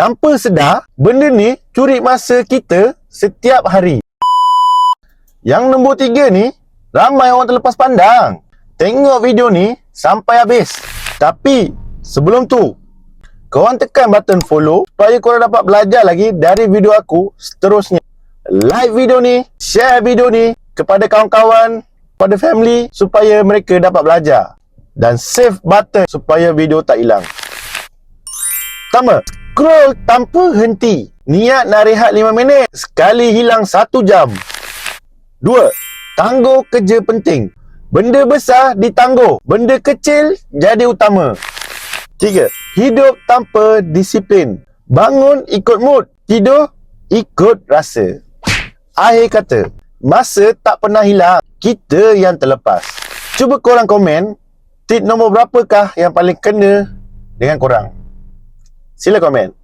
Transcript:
tanpa sedar, benda ni curi masa kita setiap hari. Yang nombor 3 ni, ramai orang terlepas pandang. Tengok video ni sampai habis. Tapi, sebelum tu, korang tekan button follow supaya korang dapat belajar lagi dari video aku seterusnya. Like video ni, share video ni kepada kawan-kawan, kepada family supaya mereka dapat belajar. Dan save button supaya video tak hilang. Pertama, scroll tanpa henti. Niat nak rehat 5 minit, sekali hilang 1 jam. 2. Tangguh kerja penting. Benda besar ditangguh, benda kecil jadi utama. 3. Hidup tanpa disiplin. Bangun ikut mood, tidur ikut rasa. Akhir kata, masa tak pernah hilang, kita yang terlepas. Cuba korang komen, tip nombor berapakah yang paling kena dengan korang? Sila komen.